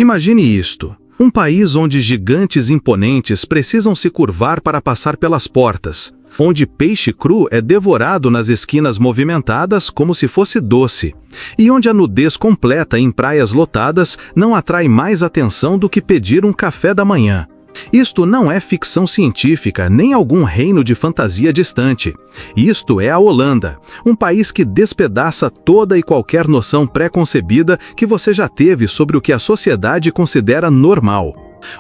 Imagine isto. Um país onde gigantes imponentes precisam se curvar para passar pelas portas, onde peixe cru é devorado nas esquinas movimentadas como se fosse doce, e onde a nudez completa em praias lotadas não atrai mais atenção do que pedir um café da manhã. Isto não é ficção científica, nem algum reino de fantasia distante. Isto é a Holanda, um país que despedaça toda e qualquer noção pré-concebida que você já teve sobre o que a sociedade considera normal.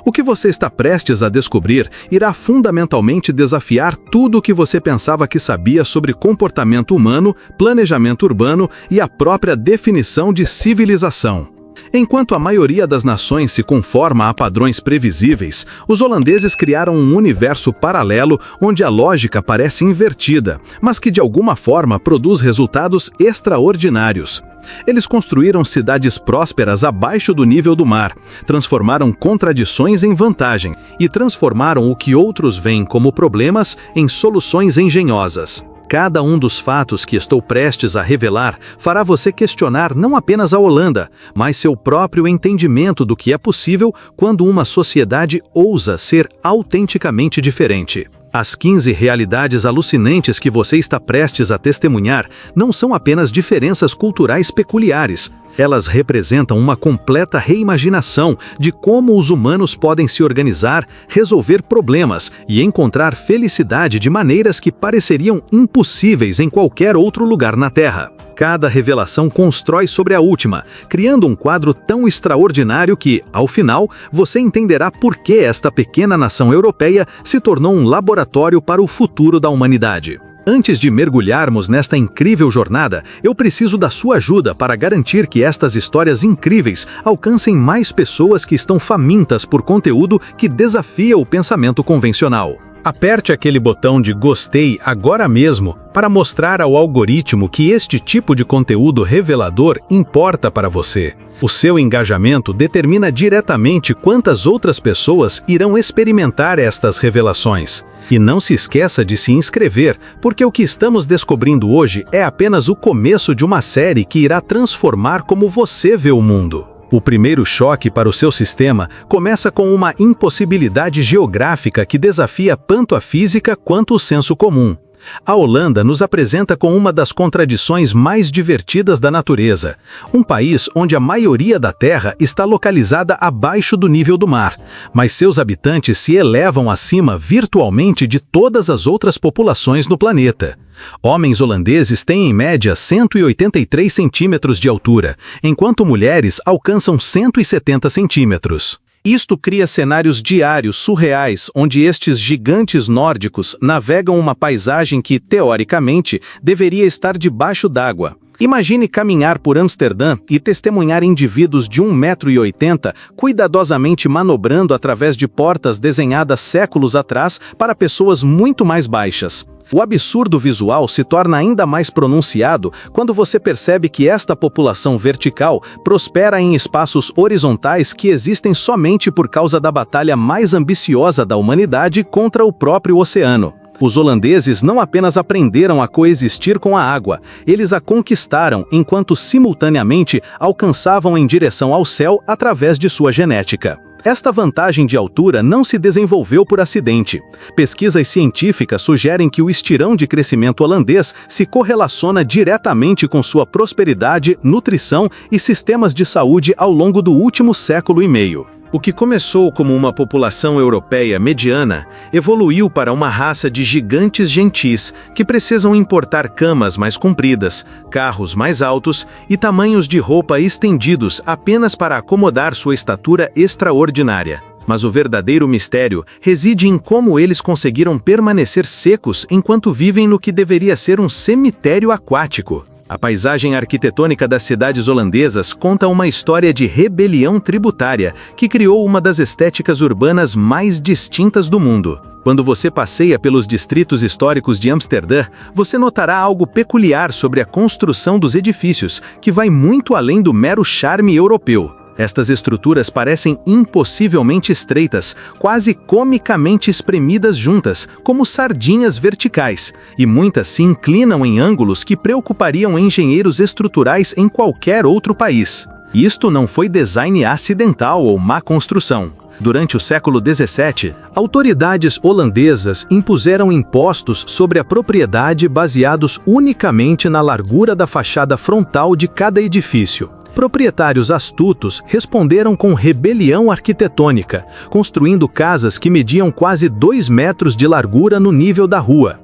O que você está prestes a descobrir irá fundamentalmente desafiar tudo o que você pensava que sabia sobre comportamento humano, planejamento urbano e a própria definição de civilização. Enquanto a maioria das nações se conforma a padrões previsíveis, os holandeses criaram um universo paralelo onde a lógica parece invertida, mas que de alguma forma produz resultados extraordinários. Eles construíram cidades prósperas abaixo do nível do mar, transformaram contradições em vantagem e transformaram o que outros veem como problemas em soluções engenhosas. Cada um dos fatos que estou prestes a revelar fará você questionar não apenas a Holanda, mas seu próprio entendimento do que é possível quando uma sociedade ousa ser autenticamente diferente. As 15 realidades alucinantes que você está prestes a testemunhar não são apenas diferenças culturais peculiares. Elas representam uma completa reimaginação de como os humanos podem se organizar, resolver problemas e encontrar felicidade de maneiras que pareceriam impossíveis em qualquer outro lugar na Terra. Cada revelação constrói sobre a última, criando um quadro tão extraordinário que, ao final, você entenderá por que esta pequena nação europeia se tornou um laboratório para o futuro da humanidade. Antes de mergulharmos nesta incrível jornada, eu preciso da sua ajuda para garantir que estas histórias incríveis alcancem mais pessoas que estão famintas por conteúdo que desafia o pensamento convencional. Aperte aquele botão de gostei agora mesmo para mostrar ao algoritmo que este tipo de conteúdo revelador importa para você. O seu engajamento determina diretamente quantas outras pessoas irão experimentar estas revelações. E não se esqueça de se inscrever, porque o que estamos descobrindo hoje é apenas o começo de uma série que irá transformar como você vê o mundo. O primeiro choque para o seu sistema começa com uma impossibilidade geográfica que desafia tanto a física quanto o senso comum. A Holanda nos apresenta com uma das contradições mais divertidas da natureza. Um país onde a maioria da terra está localizada abaixo do nível do mar, mas seus habitantes se elevam acima virtualmente de todas as outras populações no planeta. Homens holandeses têm em média 183 centímetros de altura, enquanto mulheres alcançam 170 centímetros. Isto cria cenários diários surreais, onde estes gigantes nórdicos navegam uma paisagem que, teoricamente, deveria estar debaixo d'água. Imagine caminhar por Amsterdã e testemunhar indivíduos de 1,80 m cuidadosamente manobrando através de portas desenhadas séculos atrás para pessoas muito mais baixas. O absurdo visual se torna ainda mais pronunciado quando você percebe que esta população vertical prospera em espaços horizontais que existem somente por causa da batalha mais ambiciosa da humanidade contra o próprio oceano. Os holandeses não apenas aprenderam a coexistir com a água, eles a conquistaram enquanto simultaneamente alcançavam em direção ao céu através de sua genética. Esta vantagem de altura não se desenvolveu por acidente. Pesquisas científicas sugerem que o estirão de crescimento holandês se correlaciona diretamente com sua prosperidade, nutrição e sistemas de saúde ao longo do último século e meio. O que começou como uma população europeia mediana, evoluiu para uma raça de gigantes gentis que precisam importar camas mais compridas, carros mais altos e tamanhos de roupa estendidos apenas para acomodar sua estatura extraordinária. Mas o verdadeiro mistério reside em como eles conseguiram permanecer secos enquanto vivem no que deveria ser um cemitério aquático. A paisagem arquitetônica das cidades holandesas conta uma história de rebelião tributária que criou uma das estéticas urbanas mais distintas do mundo. Quando você passeia pelos distritos históricos de Amsterdã, você notará algo peculiar sobre a construção dos edifícios, que vai muito além do mero charme europeu. Estas estruturas parecem impossivelmente estreitas, quase comicamente espremidas juntas, como sardinhas verticais, e muitas se inclinam em ângulos que preocupariam engenheiros estruturais em qualquer outro país. Isto não foi design acidental ou má construção. Durante o século XVII, autoridades holandesas impuseram impostos sobre a propriedade baseados unicamente na largura da fachada frontal de cada edifício. Proprietários astutos responderam com rebelião arquitetônica, construindo casas que mediam quase 2 metros de largura no nível da rua.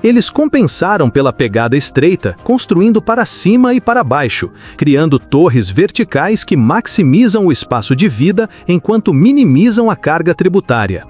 Eles compensaram pela pegada estreita, construindo para cima e para baixo, criando torres verticais que maximizam o espaço de vida enquanto minimizam a carga tributária.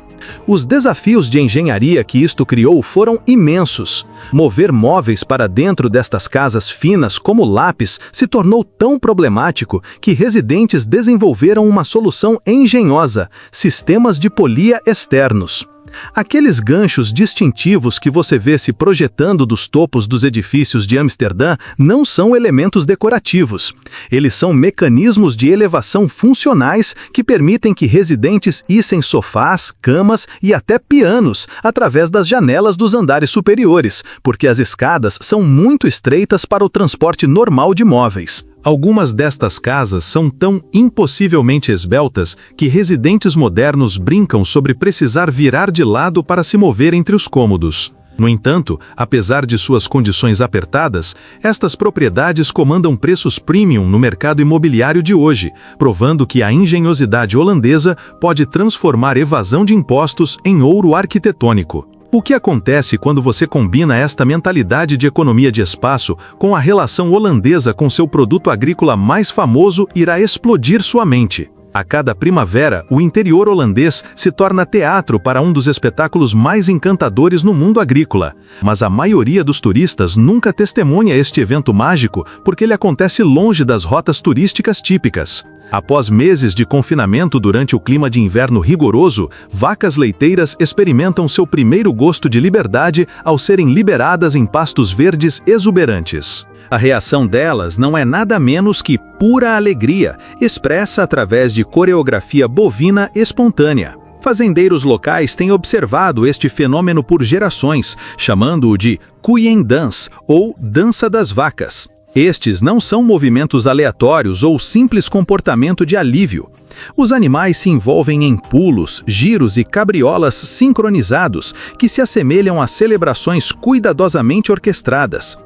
Os desafios de engenharia que isto criou foram imensos. Mover móveis para dentro destas casas finas como lápis se tornou tão problemático que residentes desenvolveram uma solução engenhosa: sistemas de polia externos. Aqueles ganchos distintivos que você vê se projetando dos topos dos edifícios de Amsterdã não são elementos decorativos. Eles são mecanismos de elevação funcionais que permitem que residentes hissem sofás, camas e até pianos através das janelas dos andares superiores, porque as escadas são muito estreitas para o transporte normal de móveis. Algumas destas casas são tão impossivelmente esbeltas que residentes modernos brincam sobre precisar virar de lado para se mover entre os cômodos. No entanto, apesar de suas condições apertadas, estas propriedades comandam preços premium no mercado imobiliário de hoje, provando que a engenhosidade holandesa pode transformar evasão de impostos em ouro arquitetônico. O que acontece quando você combina esta mentalidade de economia de espaço com a relação holandesa com seu produto agrícola mais famoso irá explodir sua mente. A cada primavera, o interior holandês se torna teatro para um dos espetáculos mais encantadores no mundo agrícola. Mas a maioria dos turistas nunca testemunha este evento mágico porque ele acontece longe das rotas turísticas típicas. Após meses de confinamento durante o clima de inverno rigoroso, vacas leiteiras experimentam seu primeiro gosto de liberdade ao serem liberadas em pastos verdes exuberantes. A reação delas não é nada menos que pura alegria, expressa através de coreografia bovina espontânea. Fazendeiros locais têm observado este fenômeno por gerações, chamando-o de koeiendans, ou dança das vacas. Estes não são movimentos aleatórios ou simples comportamento de alívio. Os animais se envolvem em pulos, giros e cabriolas sincronizados que se assemelham a celebrações cuidadosamente orquestradas.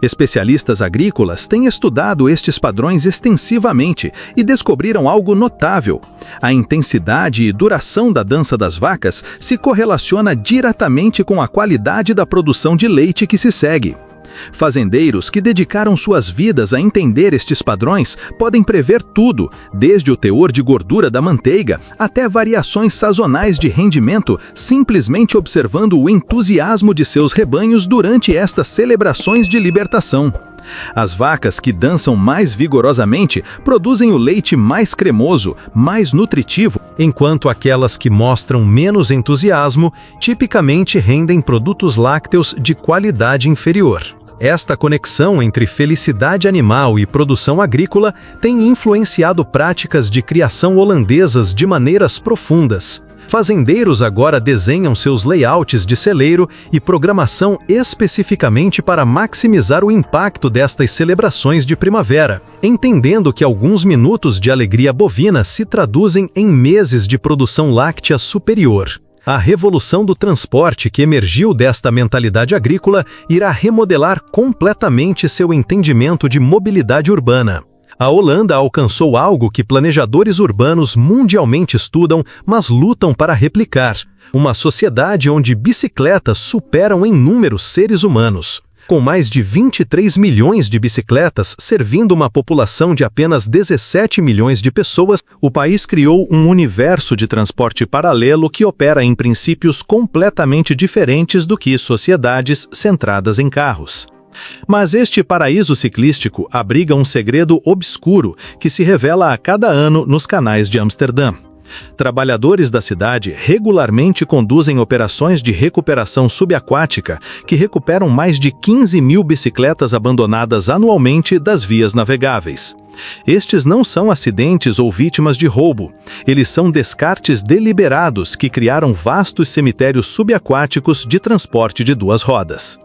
Especialistas agrícolas têm estudado estes padrões extensivamente e descobriram algo notável. A intensidade e duração da dança das vacas se correlaciona diretamente com a qualidade da produção de leite que se segue. Fazendeiros que dedicaram suas vidas a entender estes padrões podem prever tudo, desde o teor de gordura da manteiga até variações sazonais de rendimento, simplesmente observando o entusiasmo de seus rebanhos durante estas celebrações de libertação. As vacas que dançam mais vigorosamente produzem o leite mais cremoso, mais nutritivo, enquanto aquelas que mostram menos entusiasmo tipicamente rendem produtos lácteos de qualidade inferior. Esta conexão entre felicidade animal e produção agrícola tem influenciado práticas de criação holandesas de maneiras profundas. Fazendeiros agora desenham seus layouts de celeiro e programação especificamente para maximizar o impacto destas celebrações de primavera, entendendo que alguns minutos de alegria bovina se traduzem em meses de produção láctea superior. A revolução do transporte que emergiu desta mentalidade agrícola irá remodelar completamente seu entendimento de mobilidade urbana. A Holanda alcançou algo que planejadores urbanos mundialmente estudam, mas lutam para replicar: uma sociedade onde bicicletas superam em número seres humanos. Com mais de 23 milhões de bicicletas servindo uma população de apenas 17 milhões de pessoas, o país criou um universo de transporte paralelo que opera em princípios completamente diferentes do que sociedades centradas em carros. Mas este paraíso ciclístico abriga um segredo obscuro que se revela a cada ano nos canais de Amsterdã. Trabalhadores da cidade regularmente conduzem operações de recuperação subaquática que recuperam mais de 15 mil bicicletas abandonadas anualmente das vias navegáveis. Estes não são acidentes ou vítimas de roubo. Eles são descartes deliberados que criaram vastos cemitérios subaquáticos de transporte de duas rodas.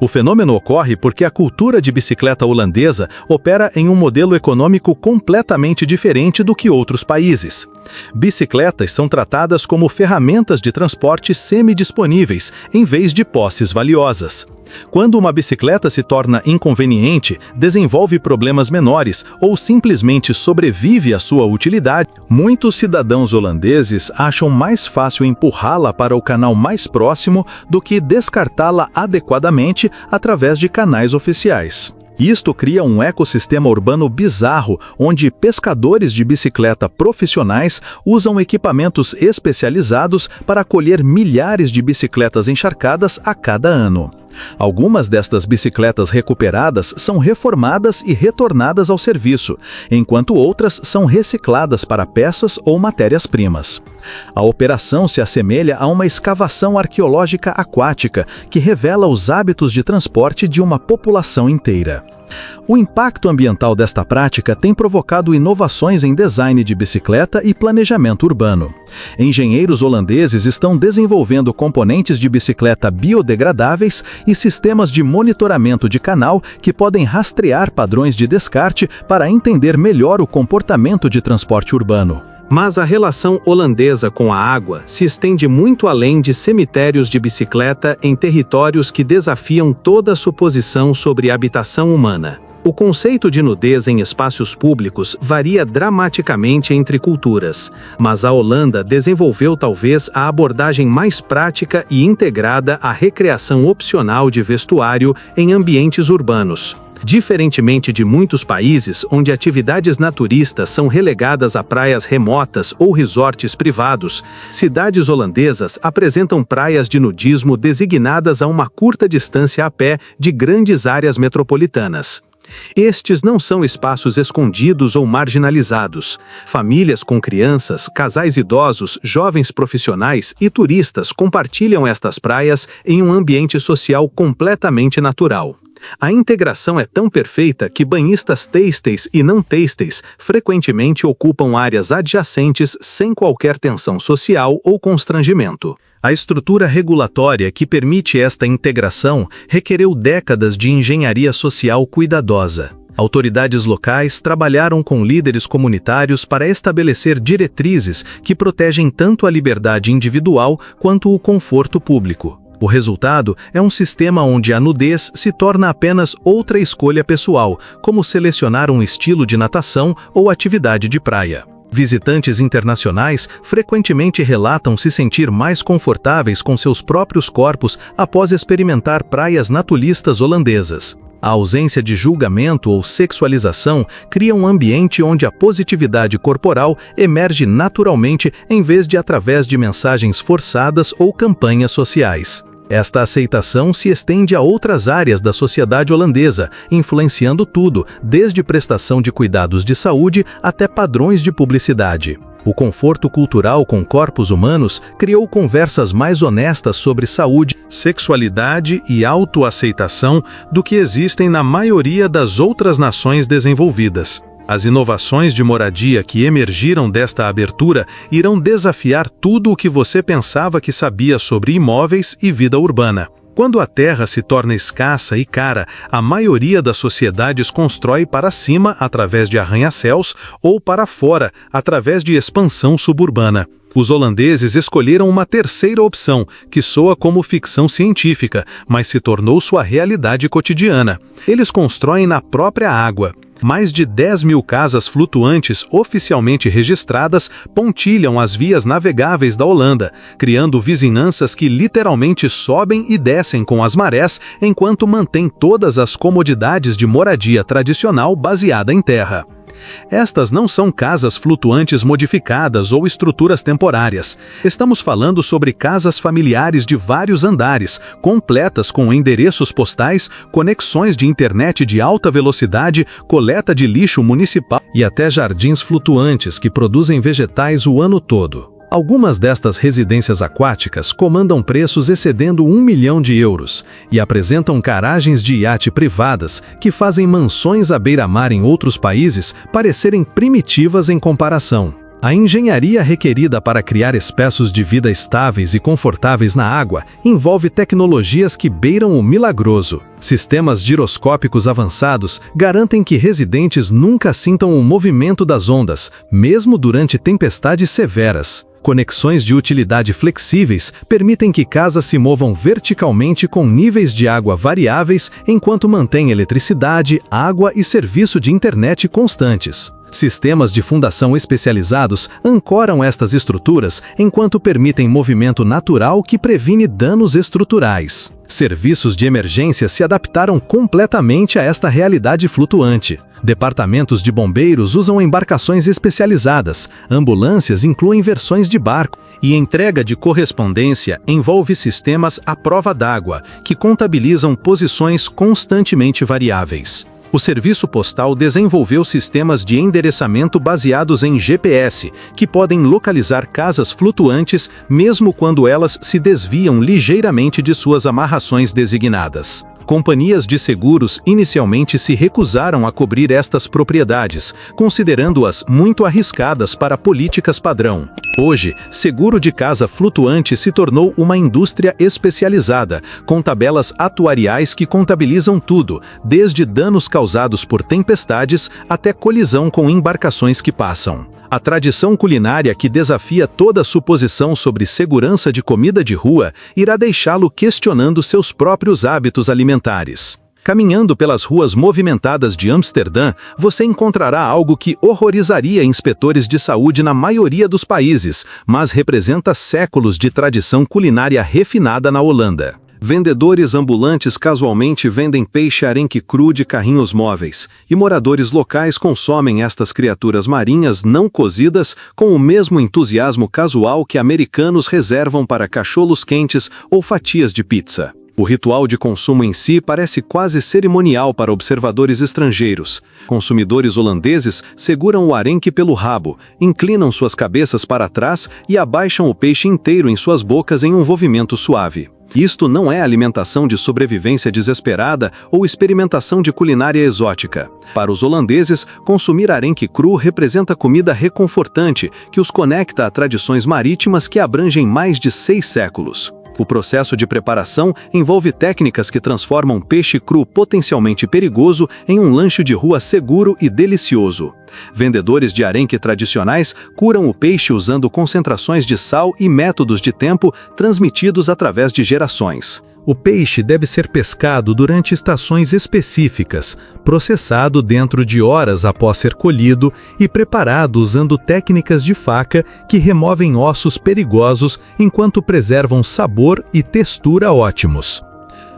O fenômeno ocorre porque a cultura de bicicleta holandesa opera em um modelo econômico completamente diferente do que outros países. Bicicletas são tratadas como ferramentas de transporte semidisponíveis, em vez de posses valiosas. Quando uma bicicleta se torna inconveniente, desenvolve problemas menores ou simplesmente sobrevive à sua utilidade, muitos cidadãos holandeses acham mais fácil empurrá-la para o canal mais próximo do que descartá-la adequadamente através de canais oficiais. Isto cria um ecossistema urbano bizarro, onde pescadores de bicicleta profissionais usam equipamentos especializados para colher milhares de bicicletas encharcadas a cada ano. Algumas destas bicicletas recuperadas são reformadas e retornadas ao serviço, enquanto outras são recicladas para peças ou matérias-primas. A operação se assemelha a uma escavação arqueológica aquática que revela os hábitos de transporte de uma população inteira. O impacto ambiental desta prática tem provocado inovações em design de bicicleta e planejamento urbano. Engenheiros holandeses estão desenvolvendo componentes de bicicleta biodegradáveis e sistemas de monitoramento de canal que podem rastrear padrões de descarte para entender melhor o comportamento de transporte urbano. Mas a relação holandesa com a água se estende muito além de cemitérios de bicicleta em territórios que desafiam toda suposição sobre habitação humana. O conceito de nudez em espaços públicos varia dramaticamente entre culturas, mas a Holanda desenvolveu talvez a abordagem mais prática e integrada à recreação opcional de vestuário em ambientes urbanos. Diferentemente de muitos países onde atividades naturistas são relegadas a praias remotas ou resorts privados, cidades holandesas apresentam praias de nudismo designadas a uma curta distância a pé de grandes áreas metropolitanas. Estes não são espaços escondidos ou marginalizados. Famílias com crianças, casais idosos, jovens profissionais e turistas compartilham estas praias em um ambiente social completamente natural. A integração é tão perfeita que banhistas têxteis e não têxteis frequentemente ocupam áreas adjacentes sem qualquer tensão social ou constrangimento. A estrutura regulatória que permite esta integração requereu décadas de engenharia social cuidadosa. Autoridades locais trabalharam com líderes comunitários para estabelecer diretrizes que protegem tanto a liberdade individual quanto o conforto público. O resultado é um sistema onde a nudez se torna apenas outra escolha pessoal, como selecionar um estilo de natação ou atividade de praia. Visitantes internacionais frequentemente relatam se sentir mais confortáveis com seus próprios corpos após experimentar praias naturistas holandesas. A ausência de julgamento ou sexualização cria um ambiente onde a positividade corporal emerge naturalmente em vez de através de mensagens forçadas ou campanhas sociais. Esta aceitação se estende a outras áreas da sociedade holandesa, influenciando tudo, desde prestação de cuidados de saúde até padrões de publicidade. O conforto cultural com corpos humanos criou conversas mais honestas sobre saúde, sexualidade e autoaceitação do que existem na maioria das outras nações desenvolvidas. As inovações de moradia que emergiram desta abertura irão desafiar tudo o que você pensava que sabia sobre imóveis e vida urbana. Quando a terra se torna escassa e cara, a maioria das sociedades constrói para cima através de arranha-céus ou para fora através de expansão suburbana. Os holandeses escolheram uma terceira opção, que soa como ficção científica, mas se tornou sua realidade cotidiana. Eles constroem na própria água. Mais de 10.000 casas flutuantes oficialmente registradas pontilham as vias navegáveis da Holanda, criando vizinhanças que literalmente sobem e descem com as marés, enquanto mantêm todas as comodidades de moradia tradicional baseada em terra. Estas não são casas flutuantes modificadas ou estruturas temporárias. Estamos falando sobre casas familiares de vários andares, completas com endereços postais, conexões de internet de alta velocidade, coleta de lixo municipal e até jardins flutuantes que produzem vegetais o ano todo. Algumas destas residências aquáticas comandam preços excedendo 1 milhão de euros e apresentam garagens de iate privadas que fazem mansões à beira-mar em outros países parecerem primitivas em comparação. A engenharia requerida para criar espaços de vida estáveis e confortáveis na água envolve tecnologias que beiram o milagroso. Sistemas giroscópicos avançados garantem que residentes nunca sintam o movimento das ondas, mesmo durante tempestades severas. Conexões de utilidade flexíveis permitem que casas se movam verticalmente com níveis de água variáveis enquanto mantêm eletricidade, água e serviço de internet constantes. Sistemas de fundação especializados ancoram estas estruturas enquanto permitem movimento natural que previne danos estruturais. Serviços de emergência se adaptaram completamente a esta realidade flutuante. Departamentos de bombeiros usam embarcações especializadas, ambulâncias incluem versões de barco, e entrega de correspondência envolve sistemas à prova d'água, que contabilizam posições constantemente variáveis. O Serviço Postal desenvolveu sistemas de endereçamento baseados em GPS, que podem localizar casas flutuantes mesmo quando elas se desviam ligeiramente de suas amarrações designadas. Companhias de seguros inicialmente se recusaram a cobrir estas propriedades, considerando-as muito arriscadas para políticas padrão. Hoje, seguro de casa flutuante se tornou uma indústria especializada, com tabelas atuariais que contabilizam tudo, desde danos causados por tempestades até colisão com embarcações que passam. A tradição culinária que desafia toda suposição sobre segurança de comida de rua irá deixá-lo questionando seus próprios hábitos alimentares. Caminhando pelas ruas movimentadas de Amsterdã, você encontrará algo que horrorizaria inspetores de saúde na maioria dos países, mas representa séculos de tradição culinária refinada na Holanda. Vendedores ambulantes casualmente vendem peixe arenque cru de carrinhos móveis, e moradores locais consomem estas criaturas marinhas não cozidas com o mesmo entusiasmo casual que americanos reservam para cacholos quentes ou fatias de pizza. O ritual de consumo em si parece quase cerimonial para observadores estrangeiros. Consumidores holandeses seguram o arenque pelo rabo, inclinam suas cabeças para trás e abaixam o peixe inteiro em suas bocas em um movimento suave. Isto não é alimentação de sobrevivência desesperada ou experimentação de culinária exótica. Para os holandeses, consumir arenque cru representa comida reconfortante que os conecta a tradições marítimas que abrangem mais de 6 séculos. O processo de preparação envolve técnicas que transformam peixe cru potencialmente perigoso em um lanche de rua seguro e delicioso. Vendedores de arenque tradicionais curam o peixe usando concentrações de sal e métodos de tempo transmitidos através de gerações. O peixe deve ser pescado durante estações específicas, processado dentro de horas após ser colhido e preparado usando técnicas de faca que removem ossos perigosos enquanto preservam sabor e textura ótimos.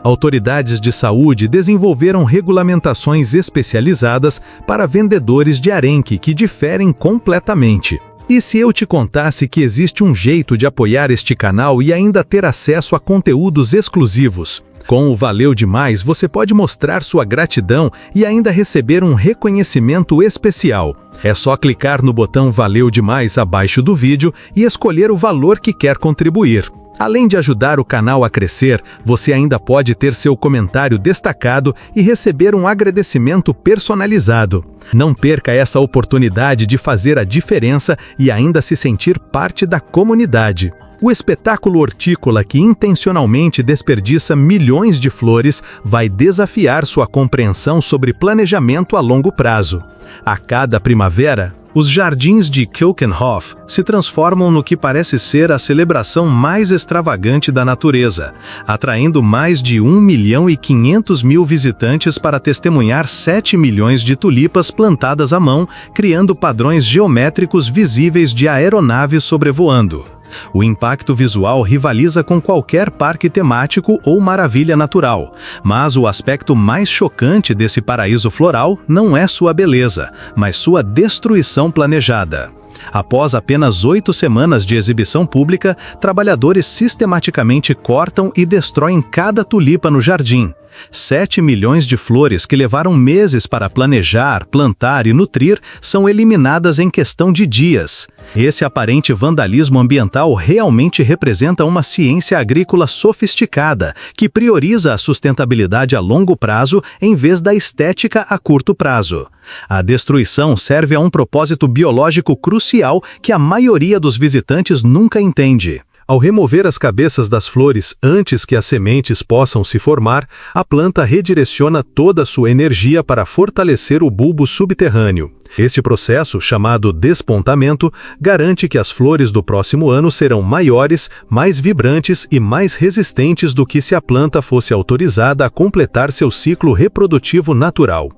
Autoridades de saúde desenvolveram regulamentações especializadas para vendedores de arenque que diferem completamente. E se eu te contasse que existe um jeito de apoiar este canal e ainda ter acesso a conteúdos exclusivos? Com o Valeu Demais, você pode mostrar sua gratidão e ainda receber um reconhecimento especial. É só clicar no botão Valeu Demais abaixo do vídeo e escolher o valor que quer contribuir. Além de ajudar o canal a crescer, você ainda pode ter seu comentário destacado e receber um agradecimento personalizado. Não perca essa oportunidade de fazer a diferença e ainda se sentir parte da comunidade. O espetáculo hortícola que intencionalmente desperdiça milhões de flores vai desafiar sua compreensão sobre planejamento a longo prazo. A cada primavera, os jardins de Keukenhof se transformam no que parece ser a celebração mais extravagante da natureza, atraindo mais de 1.500.000 visitantes para testemunhar 7 milhões de tulipas plantadas à mão, criando padrões geométricos visíveis de aeronaves sobrevoando. O impacto visual rivaliza com qualquer parque temático ou maravilha natural, mas o aspecto mais chocante desse paraíso floral não é sua beleza, mas sua destruição planejada. Após apenas 8 semanas de exibição pública, trabalhadores sistematicamente cortam e destroem cada tulipa no jardim. 7 milhões de flores que levaram meses para planejar, plantar e nutrir são eliminadas em questão de dias. Esse aparente vandalismo ambiental realmente representa uma ciência agrícola sofisticada, que prioriza a sustentabilidade a longo prazo em vez da estética a curto prazo. A destruição serve a um propósito biológico crucial que a maioria dos visitantes nunca entende. Ao remover as cabeças das flores antes que as sementes possam se formar, a planta redireciona toda a sua energia para fortalecer o bulbo subterrâneo. Este processo, chamado despontamento, garante que as flores do próximo ano serão maiores, mais vibrantes e mais resistentes do que se a planta fosse autorizada a completar seu ciclo reprodutivo natural.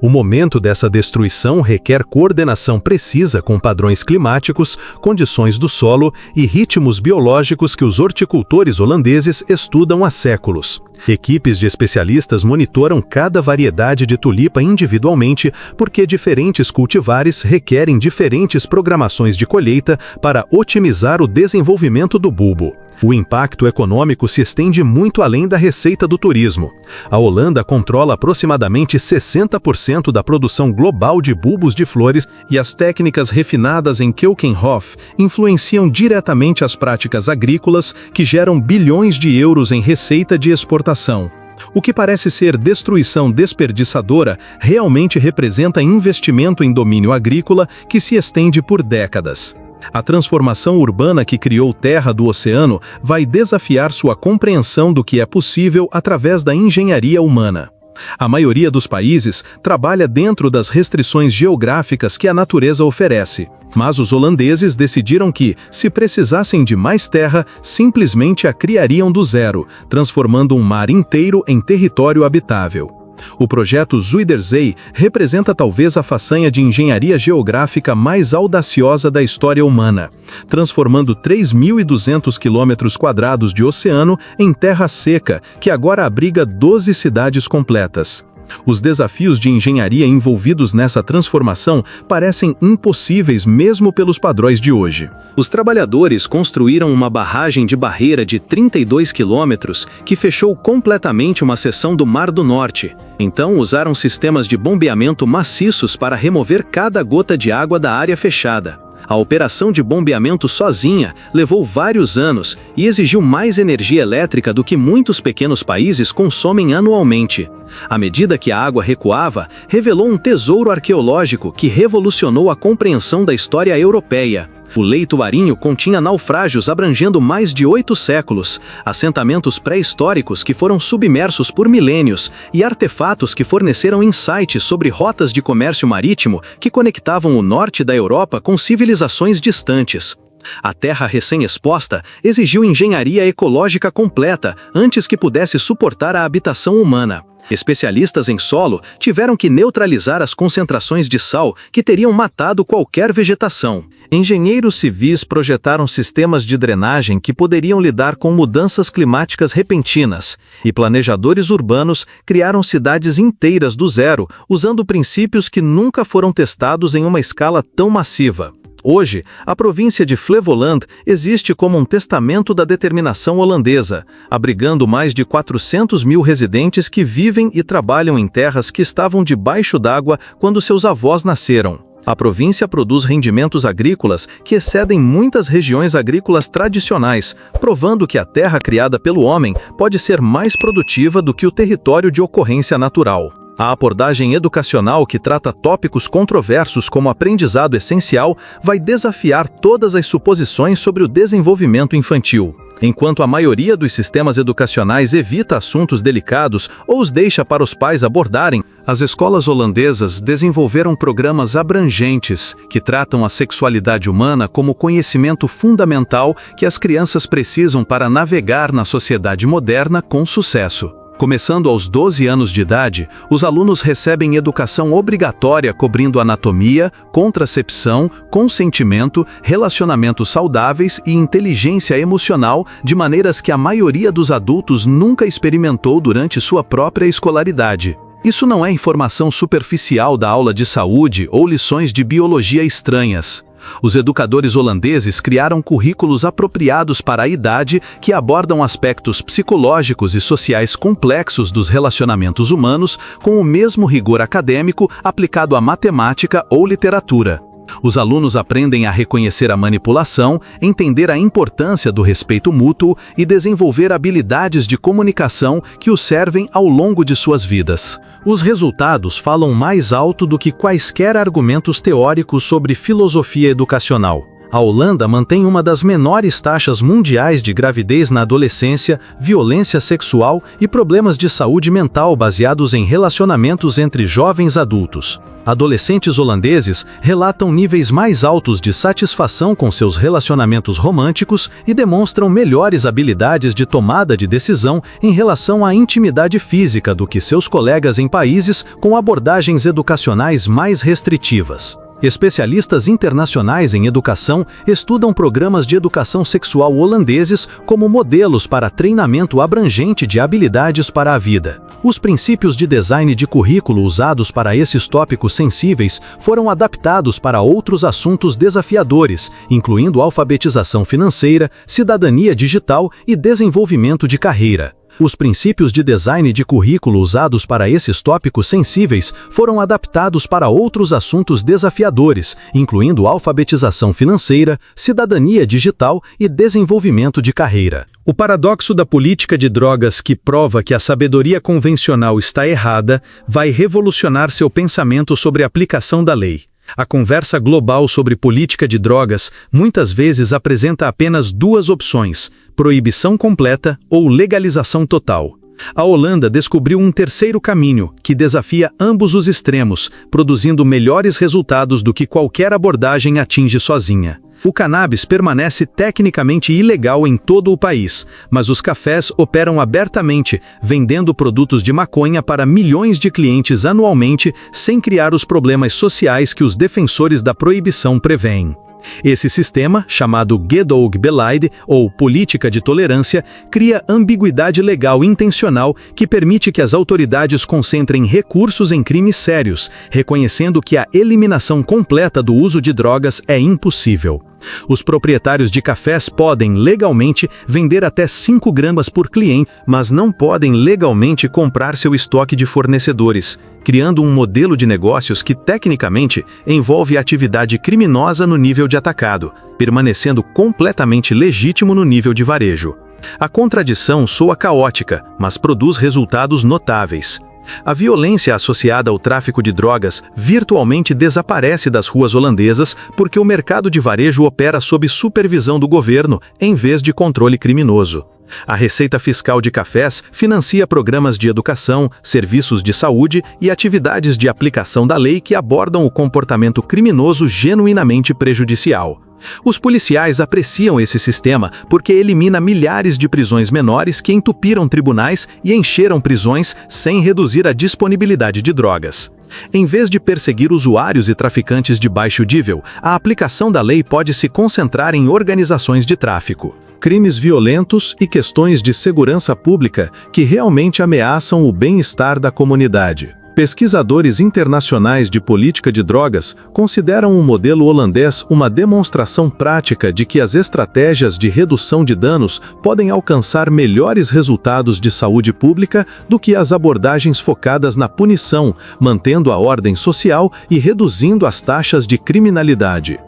O momento dessa destruição requer coordenação precisa com padrões climáticos, condições do solo e ritmos biológicos que os horticultores holandeses estudam há séculos. Equipes de especialistas monitoram cada variedade de tulipa individualmente porque diferentes cultivares requerem diferentes programações de colheita para otimizar o desenvolvimento do bulbo. O impacto econômico se estende muito além da receita do turismo. A Holanda controla aproximadamente 60% da produção global de bulbos de flores e as técnicas refinadas em Keukenhof influenciam diretamente as práticas agrícolas que geram bilhões de euros em receita de exportação. O que parece ser destruição desperdiçadora realmente representa investimento em domínio agrícola que se estende por décadas. A transformação urbana que criou terra do oceano vai desafiar sua compreensão do que é possível através da engenharia humana. A maioria dos países trabalha dentro das restrições geográficas que a natureza oferece, mas os holandeses decidiram que, se precisassem de mais terra, simplesmente a criariam do zero, transformando um mar inteiro em território habitável. O projeto Zuiderzee representa talvez a façanha de engenharia geográfica mais audaciosa da história humana, transformando 3.200 km² de oceano em terra seca, que agora abriga 12 cidades completas. Os desafios de engenharia envolvidos nessa transformação parecem impossíveis mesmo pelos padrões de hoje. Os trabalhadores construíram uma barragem de barreira de 32 quilômetros que fechou completamente uma seção do Mar do Norte. Então usaram sistemas de bombeamento maciços para remover cada gota de água da área fechada. A operação de bombeamento sozinha levou vários anos e exigiu mais energia elétrica do que muitos pequenos países consomem anualmente. À medida que a água recuava, revelou um tesouro arqueológico que revolucionou a compreensão da história europeia. O leito marinho continha naufrágios abrangendo mais de 8 séculos, assentamentos pré-históricos que foram submersos por milênios e artefatos que forneceram insights sobre rotas de comércio marítimo que conectavam o norte da Europa com civilizações distantes. A terra recém-exposta exigiu engenharia ecológica completa antes que pudesse suportar a habitação humana. Especialistas em solo tiveram que neutralizar as concentrações de sal que teriam matado qualquer vegetação. Engenheiros civis projetaram sistemas de drenagem que poderiam lidar com mudanças climáticas repentinas, e planejadores urbanos criaram cidades inteiras do zero, usando princípios que nunca foram testados em uma escala tão massiva. Hoje, a província de Flevoland existe como um testamento da determinação holandesa, abrigando mais de 400 mil residentes que vivem e trabalham em terras que estavam debaixo d'água quando seus avós nasceram. A província produz rendimentos agrícolas que excedem muitas regiões agrícolas tradicionais, provando que a terra criada pelo homem pode ser mais produtiva do que o território de ocorrência natural. A abordagem educacional que trata tópicos controversos como aprendizado essencial vai desafiar todas as suposições sobre o desenvolvimento infantil. Enquanto a maioria dos sistemas educacionais evita assuntos delicados ou os deixa para os pais abordarem, as escolas holandesas desenvolveram programas abrangentes que tratam a sexualidade humana como conhecimento fundamental que as crianças precisam para navegar na sociedade moderna com sucesso. Começando aos 12 anos de idade, os alunos recebem educação obrigatória cobrindo anatomia, contracepção, consentimento, relacionamentos saudáveis e inteligência emocional de maneiras que a maioria dos adultos nunca experimentou durante sua própria escolaridade. Isso não é informação superficial da aula de saúde ou lições de biologia estranhas. Os educadores holandeses criaram currículos apropriados para a idade que abordam aspectos psicológicos e sociais complexos dos relacionamentos humanos com o mesmo rigor acadêmico aplicado à matemática ou literatura. Os alunos aprendem a reconhecer a manipulação, entender a importância do respeito mútuo e desenvolver habilidades de comunicação que os servem ao longo de suas vidas. Os resultados falam mais alto do que quaisquer argumentos teóricos sobre filosofia educacional. A Holanda mantém uma das menores taxas mundiais de gravidez na adolescência, violência sexual e problemas de saúde mental baseados em relacionamentos entre jovens adultos. Adolescentes holandeses relatam níveis mais altos de satisfação com seus relacionamentos românticos e demonstram melhores habilidades de tomada de decisão em relação à intimidade física do que seus colegas em países com abordagens educacionais mais restritivas. Especialistas internacionais em educação estudam programas de educação sexual holandeses como modelos para treinamento abrangente de habilidades para a vida. Os princípios de design de currículo usados para esses tópicos sensíveis foram adaptados para outros assuntos desafiadores, incluindo alfabetização financeira, cidadania digital e desenvolvimento de carreira. Os princípios de design de currículo usados para esses tópicos sensíveis foram adaptados para outros assuntos desafiadores, incluindo alfabetização financeira, cidadania digital e desenvolvimento de carreira. O paradoxo da política de drogas que prova que a sabedoria convencional está errada vai revolucionar seu pensamento sobre a aplicação da lei. A conversa global sobre política de drogas muitas vezes apresenta apenas duas opções: proibição completa ou legalização total. A Holanda descobriu um terceiro caminho, que desafia ambos os extremos, produzindo melhores resultados do que qualquer abordagem atinge sozinha. O cannabis permanece tecnicamente ilegal em todo o país, mas os cafés operam abertamente, vendendo produtos de maconha para milhões de clientes anualmente, sem criar os problemas sociais que os defensores da proibição preveem. Esse sistema, chamado Gedoog-Beleid, ou política de tolerância, cria ambiguidade legal intencional que permite que as autoridades concentrem recursos em crimes sérios, reconhecendo que a eliminação completa do uso de drogas é impossível. Os proprietários de cafés podem, legalmente, vender até 5 gramas por cliente, mas não podem legalmente comprar seu estoque de fornecedores, criando um modelo de negócios que, tecnicamente, envolve atividade criminosa no nível de atacado, permanecendo completamente legítimo no nível de varejo. A contradição soa caótica, mas produz resultados notáveis. A violência associada ao tráfico de drogas virtualmente desaparece das ruas holandesas porque o mercado de varejo opera sob supervisão do governo, em vez de controle criminoso. A Receita Fiscal de Cafés financia programas de educação, serviços de saúde e atividades de aplicação da lei que abordam o comportamento criminoso genuinamente prejudicial. Os policiais apreciam esse sistema porque elimina milhares de prisões menores que entupiram tribunais e encheram prisões sem reduzir a disponibilidade de drogas. Em vez de perseguir usuários e traficantes de baixo nível, a aplicação da lei pode se concentrar em organizações de tráfico, crimes violentos e questões de segurança pública que realmente ameaçam o bem-estar da comunidade. Pesquisadores internacionais de política de drogas consideram o modelo holandês uma demonstração prática de que as estratégias de redução de danos podem alcançar melhores resultados de saúde pública do que as abordagens focadas na punição, mantendo a ordem social e reduzindo as taxas de criminalidade.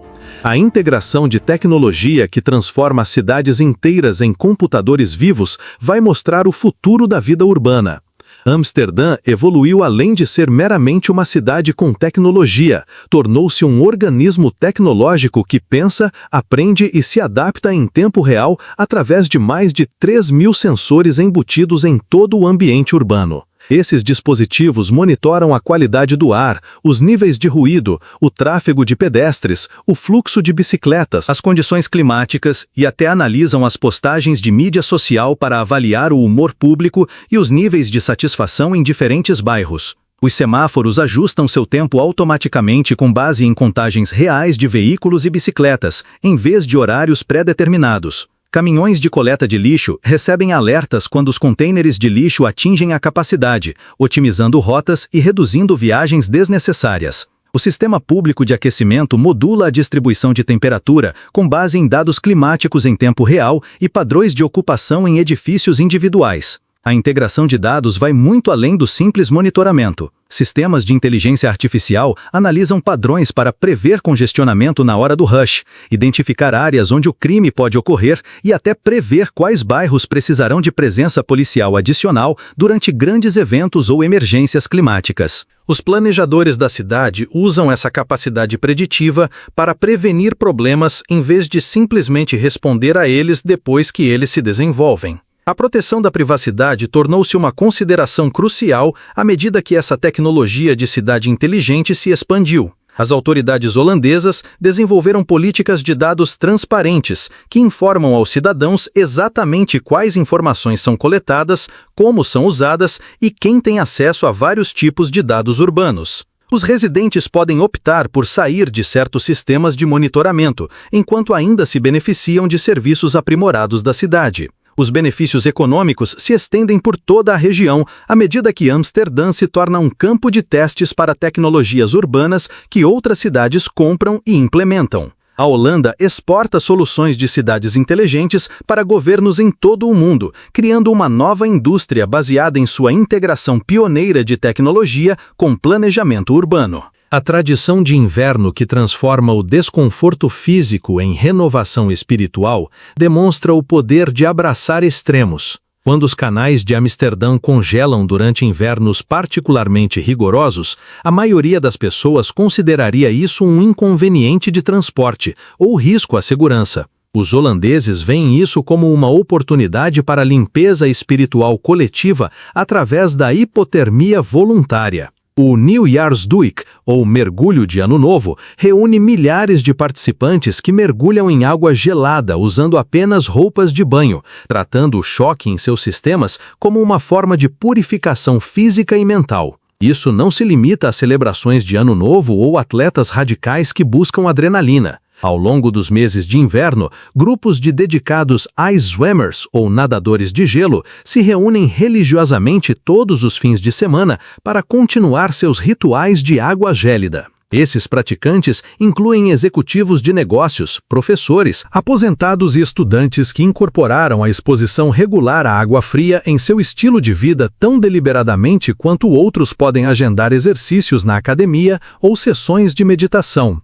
A integração de tecnologia que transforma cidades inteiras em computadores vivos vai mostrar o futuro da vida urbana. Amsterdã evoluiu além de ser meramente uma cidade com tecnologia, tornou-se um organismo tecnológico que pensa, aprende e se adapta em tempo real através de mais de 3.000 sensores embutidos em todo o ambiente urbano. Esses dispositivos monitoram a qualidade do ar, os níveis de ruído, o tráfego de pedestres, o fluxo de bicicletas, as condições climáticas e até analisam as postagens de mídia social para avaliar o humor público e os níveis de satisfação em diferentes bairros. Os semáforos ajustam seu tempo automaticamente com base em contagens reais de veículos e bicicletas, em vez de horários pré-determinados. Caminhões de coleta de lixo recebem alertas quando os contêineres de lixo atingem a capacidade, otimizando rotas e reduzindo viagens desnecessárias. O sistema público de aquecimento modula a distribuição de temperatura com base em dados climáticos em tempo real e padrões de ocupação em edifícios individuais. A integração de dados vai muito além do simples monitoramento. Sistemas de inteligência artificial analisam padrões para prever congestionamento na hora do rush, identificar áreas onde o crime pode ocorrer e até prever quais bairros precisarão de presença policial adicional durante grandes eventos ou emergências climáticas. Os planejadores da cidade usam essa capacidade preditiva para prevenir problemas em vez de simplesmente responder a eles depois que eles se desenvolvem. A proteção da privacidade tornou-se uma consideração crucial à medida que essa tecnologia de cidade inteligente se expandiu. As autoridades holandesas desenvolveram políticas de dados transparentes que informam aos cidadãos exatamente quais informações são coletadas, como são usadas e quem tem acesso a vários tipos de dados urbanos. Os residentes podem optar por sair de certos sistemas de monitoramento, enquanto ainda se beneficiam de serviços aprimorados da cidade. Os benefícios econômicos se estendem por toda a região à medida que Amsterdã se torna um campo de testes para tecnologias urbanas que outras cidades compram e implementam. A Holanda exporta soluções de cidades inteligentes para governos em todo o mundo, criando uma nova indústria baseada em sua integração pioneira de tecnologia com planejamento urbano. A tradição de inverno que transforma o desconforto físico em renovação espiritual demonstra o poder de abraçar extremos. Quando os canais de Amsterdã congelam durante invernos particularmente rigorosos, a maioria das pessoas consideraria isso um inconveniente de transporte ou risco à segurança. Os holandeses veem isso como uma oportunidade para a limpeza espiritual coletiva através da hipotermia voluntária. O New Year's Duik, ou Mergulho de Ano Novo, reúne milhares de participantes que mergulham em água gelada usando apenas roupas de banho, tratando o choque em seus sistemas como uma forma de purificação física e mental. Isso não se limita a celebrações de Ano Novo ou atletas radicais que buscam adrenalina. Ao longo dos meses de inverno, grupos de dedicados ice swimmers, ou nadadores de gelo, se reúnem religiosamente todos os fins de semana para continuar seus rituais de água gélida. Esses praticantes incluem executivos de negócios, professores, aposentados e estudantes que incorporaram a exposição regular à água fria em seu estilo de vida tão deliberadamente quanto outros podem agendar exercícios na academia ou sessões de meditação.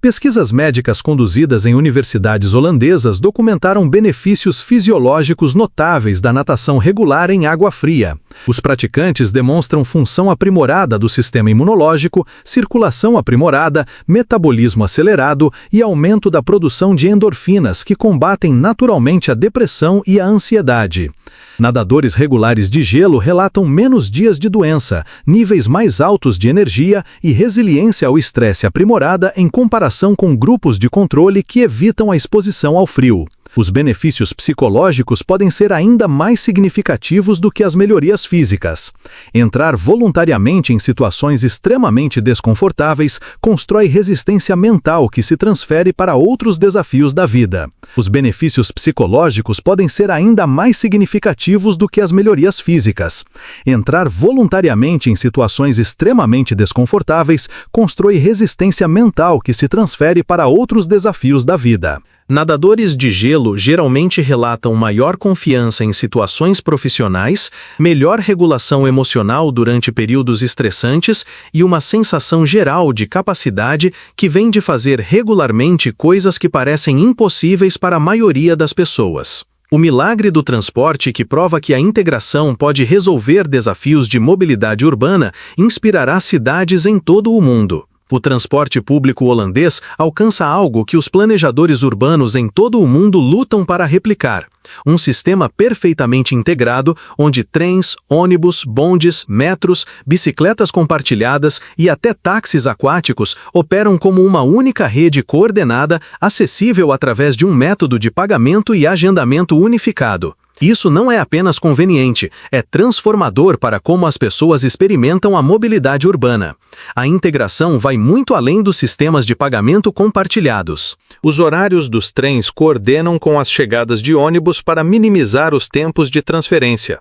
Pesquisas médicas conduzidas em universidades holandesas documentaram benefícios fisiológicos notáveis da natação regular em água fria. Os praticantes demonstram função aprimorada do sistema imunológico, circulação aprimorada, metabolismo acelerado e aumento da produção de endorfinas que combatem naturalmente a depressão e a ansiedade. Nadadores regulares de gelo relatam menos dias de doença, níveis mais altos de energia e resiliência ao estresse aprimorada em comparação com grupos de controle que evitam a exposição ao frio. Os benefícios psicológicos podem ser ainda mais significativos do que as melhorias físicas. Entrar voluntariamente em situações extremamente desconfortáveis constrói resistência mental que se transfere para outros desafios da vida. Os benefícios psicológicos podem ser ainda mais significativos do que as melhorias físicas. Entrar voluntariamente em situações extremamente desconfortáveis constrói resistência mental que se transfere para outros desafios da vida. Nadadores de gelo geralmente relatam maior confiança em situações profissionais, melhor regulação emocional durante períodos estressantes e uma sensação geral de capacidade que vem de fazer regularmente coisas que parecem impossíveis para a maioria das pessoas. O milagre do transporte que prova que a integração pode resolver desafios de mobilidade urbana inspirará cidades em todo o mundo. O transporte público holandês alcança algo que os planejadores urbanos em todo o mundo lutam para replicar. Um sistema perfeitamente integrado, onde trens, ônibus, bondes, metros, bicicletas compartilhadas e até táxis aquáticos operam como uma única rede coordenada, acessível através de um método de pagamento e agendamento unificado. Isso não é apenas conveniente, é transformador para como as pessoas experimentam a mobilidade urbana. A integração vai muito além dos sistemas de pagamento compartilhados. Os horários dos trens coordenam com as chegadas de ônibus para minimizar os tempos de transferência.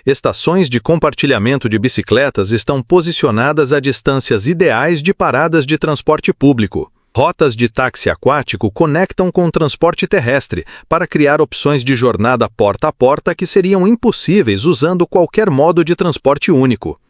Estações de compartilhamento de bicicletas estão posicionadas a distâncias ideais de paradas de transporte público. Rotas de táxi aquático conectam com o transporte terrestre para criar opções de jornada porta a porta que seriam impossíveis usando qualquer modo de transporte único.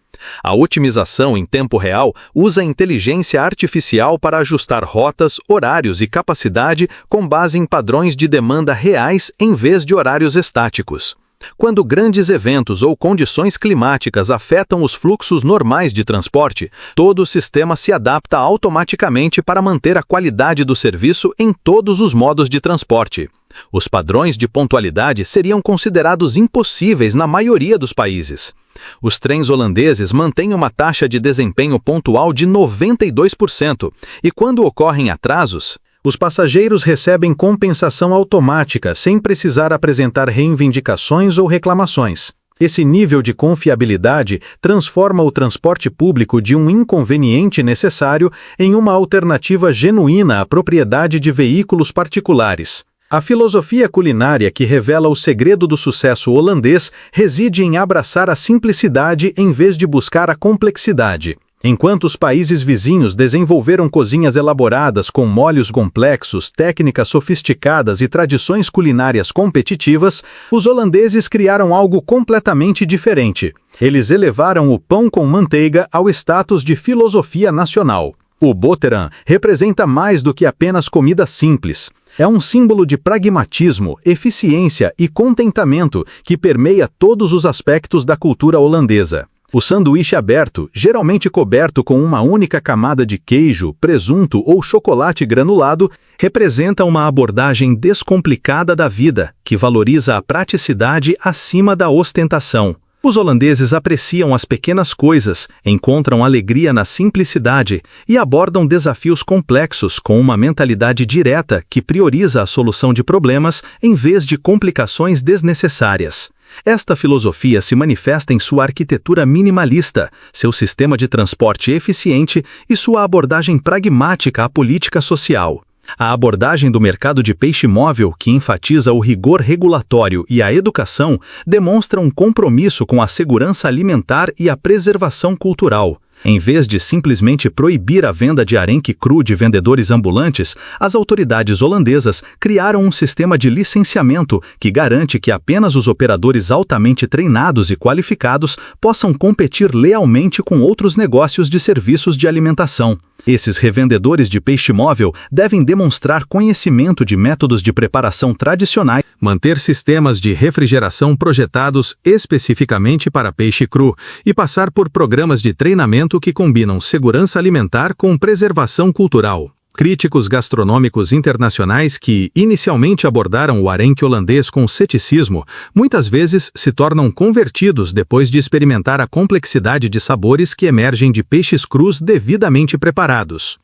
A otimização em tempo real usa inteligência artificial para ajustar rotas, horários e capacidade com base em padrões de demanda reais em vez de horários estáticos. Quando grandes eventos ou condições climáticas afetam os fluxos normais de transporte, todo o sistema se adapta automaticamente para manter a qualidade do serviço em todos os modos de transporte. Os padrões de pontualidade seriam considerados impossíveis na maioria dos países. Os trens holandeses mantêm uma taxa de desempenho pontual de 92%, e quando ocorrem atrasos, os passageiros recebem compensação automática sem precisar apresentar reivindicações ou reclamações. Esse nível de confiabilidade transforma o transporte público de um inconveniente necessário em uma alternativa genuína à propriedade de veículos particulares. A filosofia culinária que revela o segredo do sucesso holandês reside em abraçar a simplicidade em vez de buscar a complexidade. Enquanto os países vizinhos desenvolveram cozinhas elaboradas com molhos complexos, técnicas sofisticadas e tradições culinárias competitivas, os holandeses criaram algo completamente diferente. Eles elevaram o pão com manteiga ao status de filosofia nacional. O boterham representa mais do que apenas comida simples. É um símbolo de pragmatismo, eficiência e contentamento que permeia todos os aspectos da cultura holandesa. O sanduíche aberto, geralmente coberto com uma única camada de queijo, presunto ou chocolate granulado, representa uma abordagem descomplicada da vida, que valoriza a praticidade acima da ostentação. Os holandeses apreciam as pequenas coisas, encontram alegria na simplicidade e abordam desafios complexos com uma mentalidade direta que prioriza a solução de problemas em vez de complicações desnecessárias. Esta filosofia se manifesta em sua arquitetura minimalista, seu sistema de transporte eficiente e sua abordagem pragmática à política social. A abordagem do mercado de peixe móvel, que enfatiza o rigor regulatório e a educação, demonstra um compromisso com a segurança alimentar e a preservação cultural. Em vez de simplesmente proibir a venda de arenque cru de vendedores ambulantes, as autoridades holandesas criaram um sistema de licenciamento que garante que apenas os operadores altamente treinados e qualificados possam competir lealmente com outros negócios de serviços de alimentação. Esses revendedores de peixe móvel devem demonstrar conhecimento de métodos de preparação tradicionais, manter sistemas de refrigeração projetados especificamente para peixe cru e passar por programas de treinamento que combinam segurança alimentar com preservação cultural. Críticos gastronômicos internacionais que inicialmente abordaram o arenque holandês com ceticismo, muitas vezes se tornam convertidos depois de experimentar a complexidade de sabores que emergem de peixes crus devidamente preparados.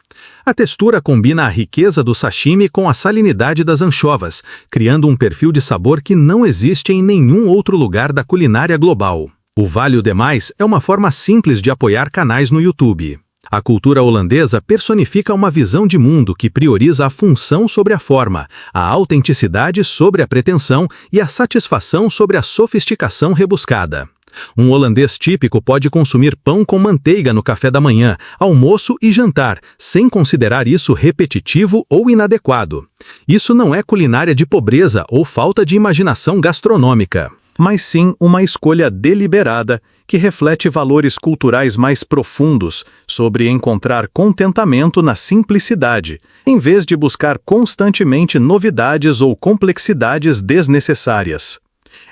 A textura combina a riqueza do sashimi com a salinidade das anchovas, criando um perfil de sabor que não existe em nenhum outro lugar da culinária global. O Value Demais é uma forma simples de apoiar canais no YouTube. A cultura holandesa personifica uma visão de mundo que prioriza a função sobre a forma, a autenticidade sobre a pretensão e a satisfação sobre a sofisticação rebuscada. Um holandês típico pode consumir pão com manteiga no café da manhã, almoço e jantar, sem considerar isso repetitivo ou inadequado. Isso não é culinária de pobreza ou falta de imaginação gastronômica, mas sim uma escolha deliberada que reflete valores culturais mais profundos sobre encontrar contentamento na simplicidade, em vez de buscar constantemente novidades ou complexidades desnecessárias.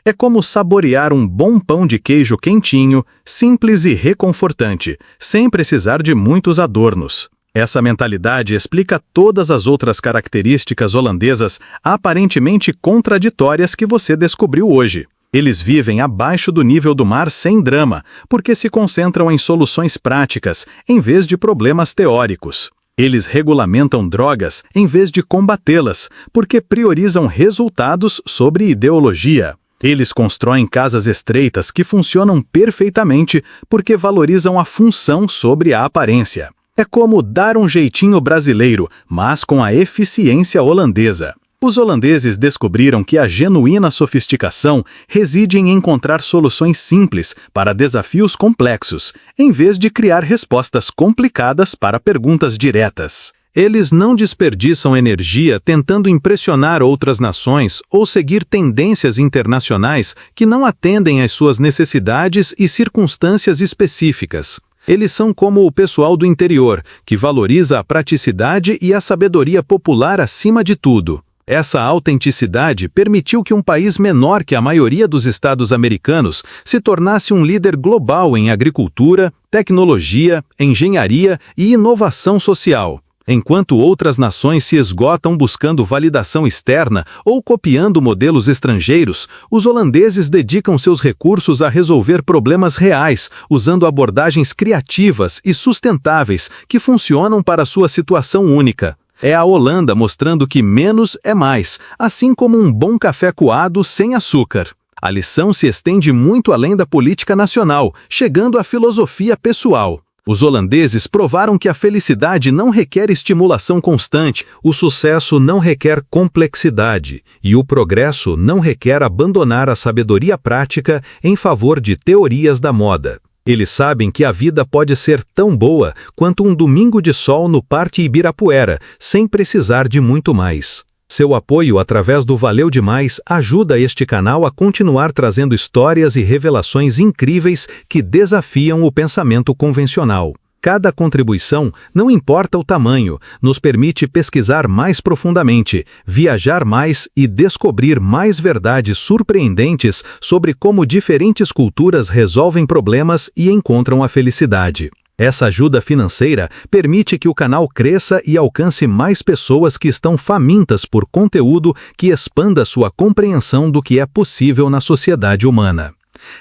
É como saborear um bom pão de queijo quentinho, simples e reconfortante, sem precisar de muitos adornos. Essa mentalidade explica todas as outras características holandesas aparentemente contraditórias que você descobriu hoje. Eles vivem abaixo do nível do mar sem drama, porque se concentram em soluções práticas, em vez de problemas teóricos. Eles regulamentam drogas em vez de combatê-las, porque priorizam resultados sobre ideologia. Eles constroem casas estreitas que funcionam perfeitamente porque valorizam a função sobre a aparência. É como dar um jeitinho brasileiro, mas com a eficiência holandesa. Os holandeses descobriram que a genuína sofisticação reside em encontrar soluções simples para desafios complexos, em vez de criar respostas complicadas para perguntas diretas. Eles não desperdiçam energia tentando impressionar outras nações ou seguir tendências internacionais que não atendem às suas necessidades e circunstâncias específicas. Eles são como o pessoal do interior, que valoriza a praticidade e a sabedoria popular acima de tudo. Essa autenticidade permitiu que um país menor que a maioria dos estados americanos se tornasse um líder global em agricultura, tecnologia, engenharia e inovação social. Enquanto outras nações se esgotam buscando validação externa ou copiando modelos estrangeiros, os holandeses dedicam seus recursos a resolver problemas reais, usando abordagens criativas e sustentáveis que funcionam para sua situação única. É a Holanda mostrando que menos é mais, assim como um bom café coado sem açúcar. A lição se estende muito além da política nacional, chegando à filosofia pessoal. Os holandeses provaram que a felicidade não requer estimulação constante, o sucesso não requer complexidade e o progresso não requer abandonar a sabedoria prática em favor de teorias da moda. Eles sabem que a vida pode ser tão boa quanto um domingo de sol no Parque Ibirapuera, sem precisar de muito mais. Seu apoio através do Valeu Demais ajuda este canal a continuar trazendo histórias e revelações incríveis que desafiam o pensamento convencional. Cada contribuição, não importa o tamanho, nos permite pesquisar mais profundamente, viajar mais e descobrir mais verdades surpreendentes sobre como diferentes culturas resolvem problemas e encontram a felicidade. Essa ajuda financeira permite que o canal cresça e alcance mais pessoas que estão famintas por conteúdo que expanda sua compreensão do que é possível na sociedade humana.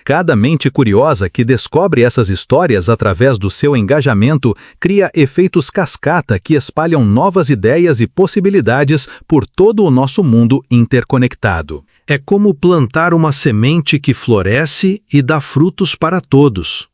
Cada mente curiosa que descobre essas histórias através do seu engajamento cria efeitos cascata que espalham novas ideias e possibilidades por todo o nosso mundo interconectado. É como plantar uma semente que floresce e dá frutos para todos.